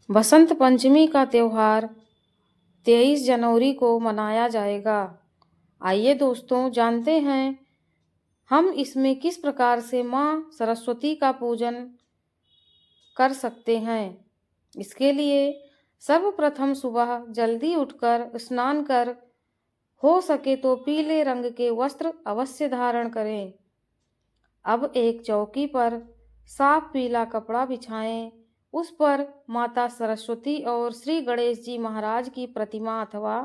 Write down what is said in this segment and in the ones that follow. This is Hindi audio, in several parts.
बसंत पंचमी का त्यौहार 23 जनवरी को मनाया जाएगा। आइए दोस्तों जानते हैं हम इसमें किस प्रकार से माँ सरस्वती का पूजन कर सकते हैं। इसके लिए सर्वप्रथम सुबह जल्दी उठकर स्नान कर हो सके तो पीले रंग के वस्त्र अवश्य धारण करें। अब एक चौकी पर साफ पीला कपड़ा बिछाएं। उस पर माता सरस्वती और श्री गणेश जी महाराज की प्रतिमा अथवा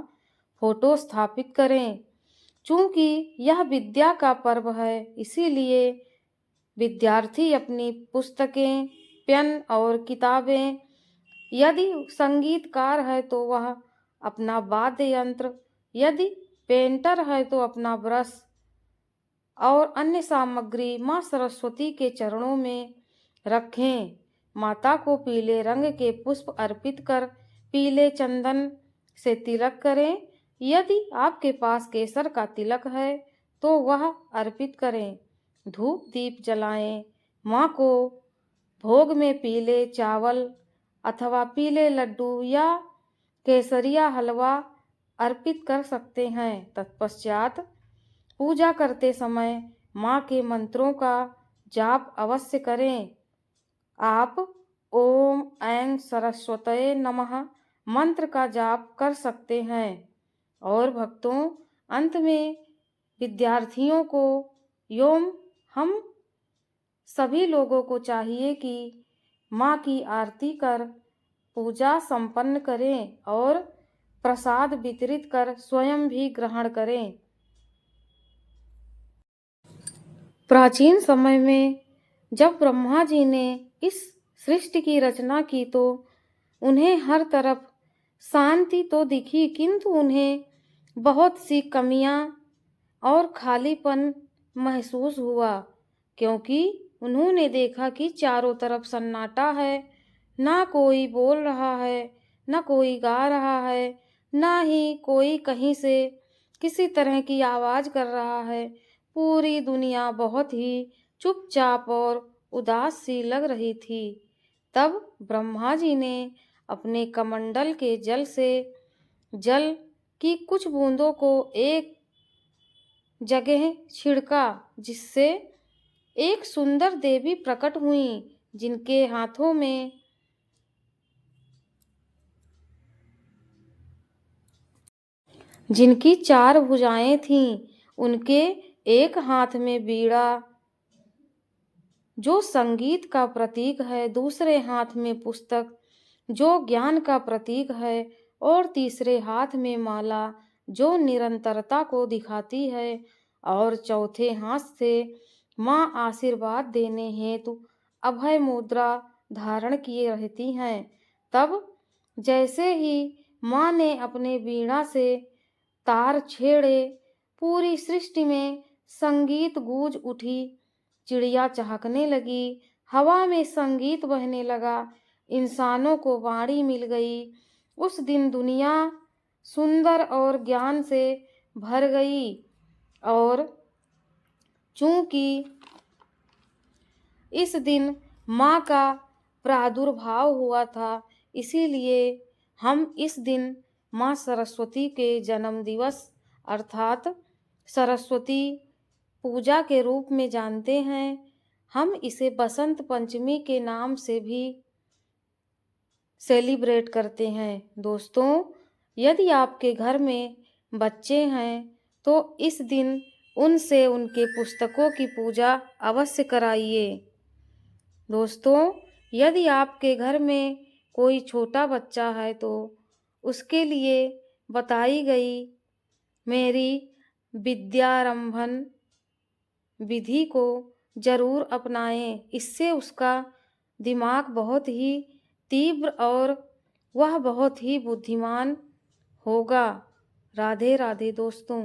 फोटो स्थापित करें। चूंकि यह विद्या का पर्व है, इसीलिए विद्यार्थी अपनी पुस्तकें, पेन और किताबें, यदि संगीतकार है तो वह अपना वाद्य यंत्र, यदि पेंटर है तो अपना ब्रश और अन्य सामग्री माँ सरस्वती के चरणों में रखें। माता को पीले रंग के पुष्प अर्पित कर पीले चंदन से तिलक करें। यदि आपके पास केसर का तिलक है तो वह अर्पित करें। धूप दीप जलाएं। माँ को भोग में पीले चावल अथवा पीले लड्डू या केसरिया हलवा अर्पित कर सकते हैं। तत्पश्चात पूजा करते समय माँ के मंत्रों का जाप अवश्य करें। आप ओम ऐं सरस्वतये नमः मंत्र का जाप कर सकते हैं। और भक्तों, अंत में विद्यार्थियों को एवं हम सभी लोगों को चाहिए कि माँ की आरती कर पूजा संपन्न करें और प्रसाद वितरित कर स्वयं भी ग्रहण करें। प्राचीन समय में जब ब्रह्मा जी ने इस सृष्टि की रचना की तो उन्हें हर तरफ शांति तो दिखी, किंतु उन्हें बहुत सी कमियां और खालीपन महसूस हुआ, क्योंकि उन्होंने देखा कि चारों तरफ सन्नाटा है, ना कोई बोल रहा है, ना कोई गा रहा है, ना ही कोई कहीं से किसी तरह की आवाज कर रहा है। पूरी दुनिया बहुत ही चुपचाप और उदास सी लग रही थी। तब ब्रह्मा जी ने अपने कमंडल के जल से जल की कुछ बूंदों को एक जगह छिड़का, जिससे एक सुंदर देवी प्रकट हुई, जिनके हाथों में जिनकी 4 भुजाएं थीं। उनके एक हाथ में वीणा जो संगीत का प्रतीक है, दूसरे हाथ में पुस्तक जो ज्ञान का प्रतीक है और तीसरे हाथ में माला जो निरंतरता को दिखाती है और चौथे हाथ से माँ आशीर्वाद देने हेतु अभय मुद्रा धारण किए रहती हैं। तब जैसे ही माँ ने अपने वीणा से तार छेड़े, पूरी सृष्टि में संगीत गूंज उठी। चिड़िया चहकने लगी, हवा में संगीत बहने लगा, इंसानों को वाणी मिल गई। उस दिन दुनिया सुंदर और ज्ञान से भर गई। और चूंकि इस दिन माँ का प्रादुर्भाव हुआ था, इसीलिए हम इस दिन माँ सरस्वती के जन्म दिवस अर्थात सरस्वती पूजा के रूप में जानते हैं। हम इसे बसंत पंचमी के नाम से भी सेलिब्रेट करते हैं। दोस्तों, यदि आपके घर में बच्चे हैं तो इस दिन उनसे उनके पुस्तकों की पूजा अवश्य कराइए। दोस्तों, यदि आपके घर में कोई छोटा बच्चा है तो उसके लिए बताई गई मेरी विद्यारंभन विधि को जरूर अपनाएं। इससे उसका दिमाग बहुत ही तीव्र और वह बहुत ही बुद्धिमान होगा। राधे राधे दोस्तों।